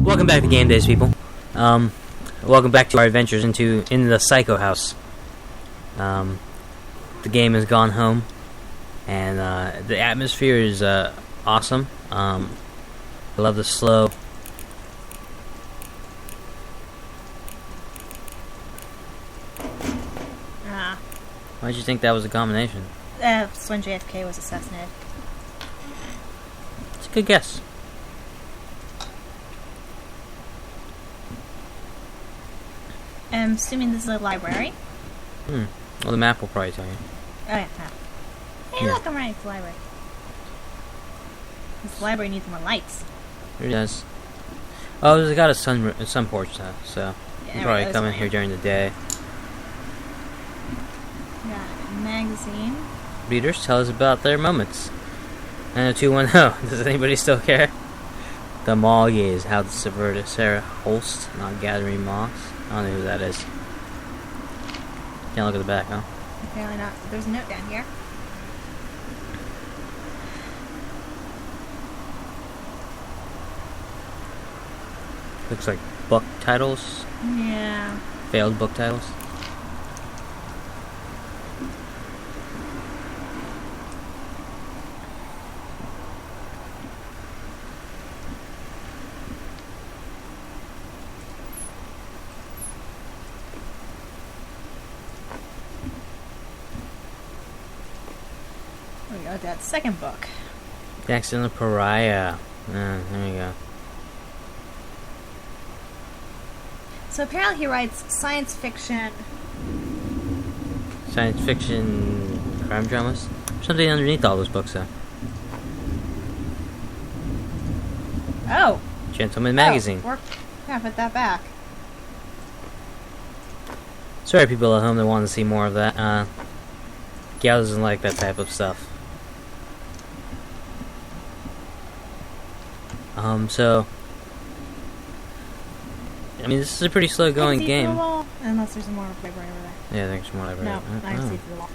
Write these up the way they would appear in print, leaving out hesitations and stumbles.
Welcome back to GameDaze, people. Welcome back to our adventures in the Psycho House. The game has gone home, and the atmosphere is awesome. I love the slow. Why'd you think that was a combination? It's when JFK was assassinated. It's a good guess. I'm assuming this is a library. Well, the map will probably tell you. Oh, yeah, map. Hey, Yeah. look, I'm right. It's the library. This library needs more lights. It does. Oh, it's got a sun porch though, so you can probably come in here during the day. Got a magazine. Readers tell us about their moments. 90210. Does anybody still care? The Mall Gaze, how to subvert a Sarah Holst, not gathering moss. I don't know who that is. Can't look at the back, huh? Apparently not. There's a note down here. Looks like book titles. Yeah. Failed book titles. There we go. That second book. The Accidental Pariah. There we go. So apparently he writes science fiction. Science fiction crime dramas. There's something underneath all those books, though. Oh. Gentleman Magazine. Oh, we're gonna put that back. Sorry, people at home that want to see more of that. Gayle doesn't like that type of stuff. So I mean, this is a pretty slow going game. Unless there's more library over there. Yeah, there's more library. No, I see through the wall.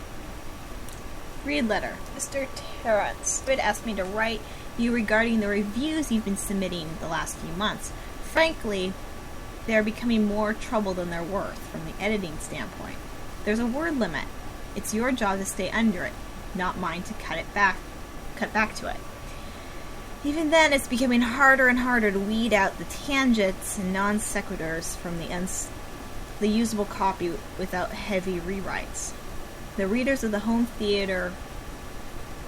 Read letter. Mr. Terrence would ask me to write you regarding the reviews you've been submitting the last few months. Frankly, they are becoming more trouble than they're worth from the editing standpoint. There's a word limit. It's your job to stay under it, not mine to cut back to it. Even then, it's becoming harder and harder to weed out the tangents and non sequiturs from the usable copy without heavy rewrites. The readers of the home theater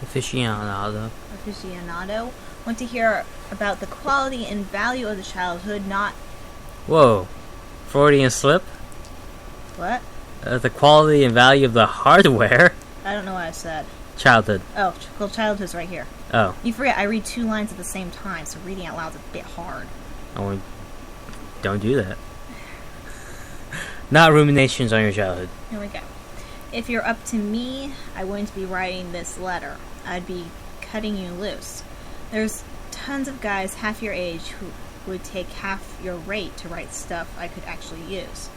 aficionado want to hear about the quality and value of the childhood, not... Whoa. Freudian slip? What? The quality and value of the hardware? I don't know what I said. Childhood. Oh, well, childhood's right here. Oh. You forget, I read two lines at the same time, so reading out loud's a bit hard. Oh, don't do that. Not ruminations on your childhood. Here we go. If you're up to me, I wouldn't be writing this letter. I'd be cutting you loose. There's tons of guys half your age who would take half your rate to write stuff I could actually use.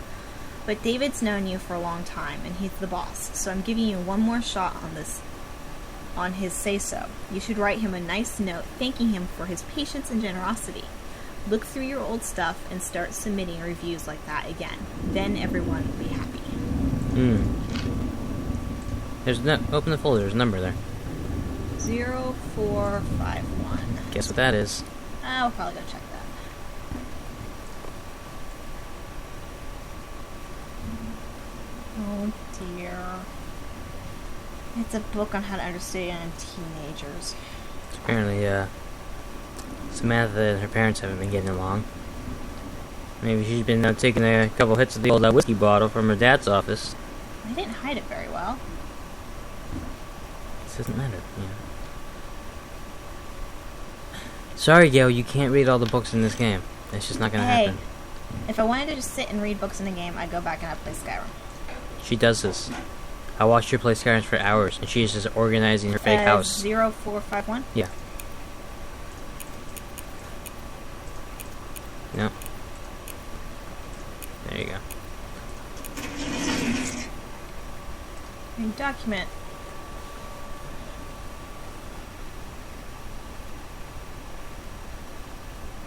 But David's known you for a long time, and he's the boss, so I'm giving you one more shot on his say-so. You should write him a nice note thanking him for his patience and generosity. Look through your old stuff and start submitting reviews like that again. Then everyone will be happy. There's open the folder. There's a number there. 0451. Guess what that is? We'll probably go check that. Oh dear. It's a book on how to understand teenagers. Apparently, Samantha and her parents haven't been getting along. Maybe she's been taking a couple hits of the old whiskey bottle from her dad's office. They didn't hide it very well. This doesn't matter, yeah. Sorry, Gayle, you can't read all the books in this game. It's just not gonna happen. If I wanted to just sit and read books in a game, I'd go back and I'd play Skyrim. She does this. I watched her play Skyrim for hours, and she's just organizing her fake house. 0451? Yeah. No. There you go. And document.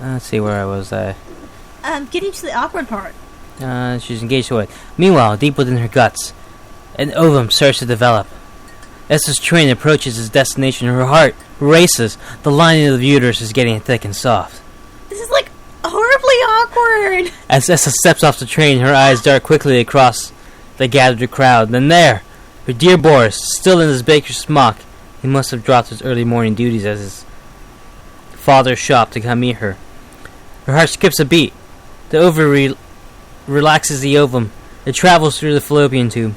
Let's see where I was. Getting to the awkward part. She's engaged to it. Meanwhile, deep within her guts, an ovum starts to develop. Essa's train approaches its destination. Her heart races. The lining of the uterus is getting thick and soft. This is like horribly awkward. As Essa steps off the train, her eyes dart quickly across the gathered crowd. Then there, her dear Boris, still in his baker's smock. He must have dropped his early morning duties at his father's shop to come meet her. Her heart skips a beat. The ovary relaxes the ovum. It travels through the fallopian tube.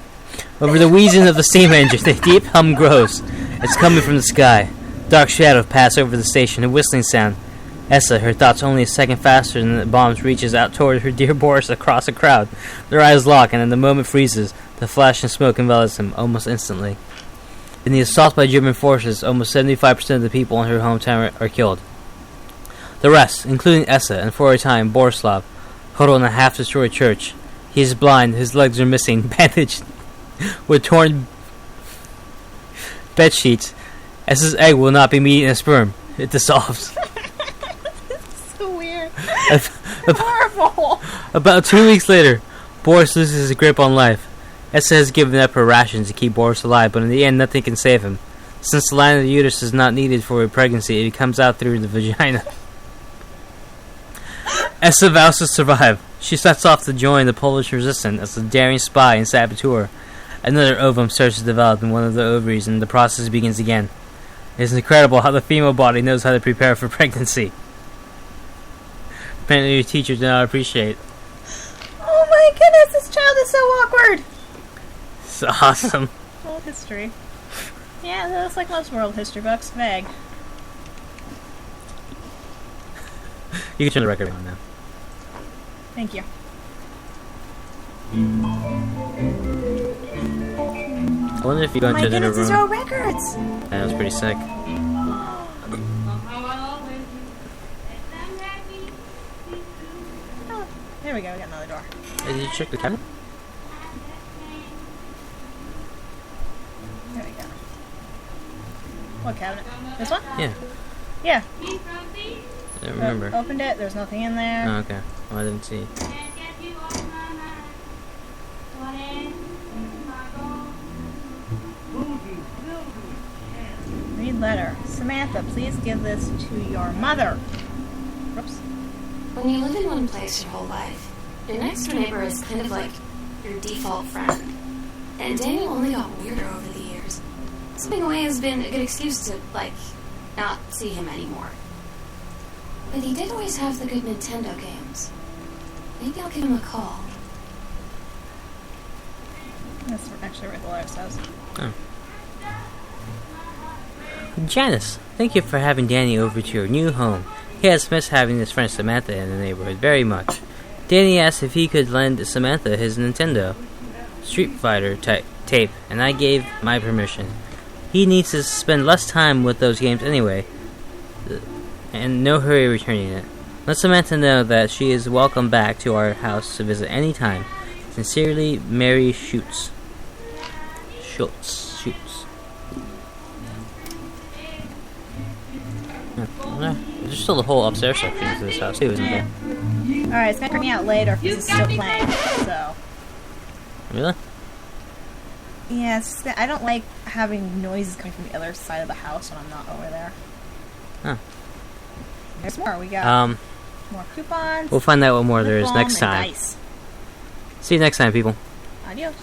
Over the wheezing of the steam engine, the deep hum grows. It's coming from the sky. Dark shadows pass over the station, a whistling sound. Essa, her thoughts only a second faster than the bomb, reaches out toward her dear Boris across a crowd. Their eyes lock, and in the moment freezes. The flash and smoke envelops him almost instantly. In the assault by German forces, almost 75% of the people in her hometown are killed. The rest, including Essa and for a time Borislav, huddle in a half-destroyed church. He is blind, his legs are missing, bandaged with torn bed sheets. Essa's egg will not be meeting a sperm. It dissolves. So weird. Horrible. About 2 weeks later, Boris loses his grip on life. Essa has given up her rations to keep Boris alive, but in the end, nothing can save him. Since the line of the uterus is not needed for a pregnancy, it comes out through the vagina. Essa vows to survive. She sets off to join the Polish resistance as a daring spy and saboteur. Another ovum starts to develop in one of the ovaries, and the process begins again. It is incredible how the female body knows how to prepare for pregnancy. Apparently your teacher did not appreciate. Oh my goodness, this child is so awkward. It's awesome. World history. Yeah, that looks like most world history books. Vague. You can turn the record on now. Thank you. I wonder if you go My into the goodness, room. these are all records. That was pretty sick. Oh, there we go. We got another door. Hey, did you check the cabinet? There we go. What cabinet? This one? Yeah. Yeah. I don't remember. Opened it. There's nothing in there. Oh, okay. Well, I didn't see. Read letter. Samantha, please give this to your mother. Whoops. When you live in one place your whole life, your next door neighbor is kind of like your default friend. And Daniel only got weirder over the years. Slipping away has been a good excuse to, not see him anymore. But he did always have the good Nintendo games. Maybe I'll give him a call. That's actually what the letter says. Oh. Janice, thank you for having Danny over to your new home. He has missed having his friend Samantha in the neighborhood very much. Danny asked if he could lend Samantha his Nintendo Street Fighter tape, and I gave my permission. He needs to spend less time with those games anyway, and no hurry returning it. Let Samantha know that she is welcome back to our house to visit any time. Sincerely, Mary Schutz. There's still a whole upstairs section to this house too, isn't there? Alright, it's gonna freak me out later because it's still playing, so. Really? Yeah, it's just, I don't like having noises coming from the other side of the house when I'm not over there. Huh. There's more. We got more coupons. We'll find out what more there is lip balm, next and time. dice. See you next time, people. Adios.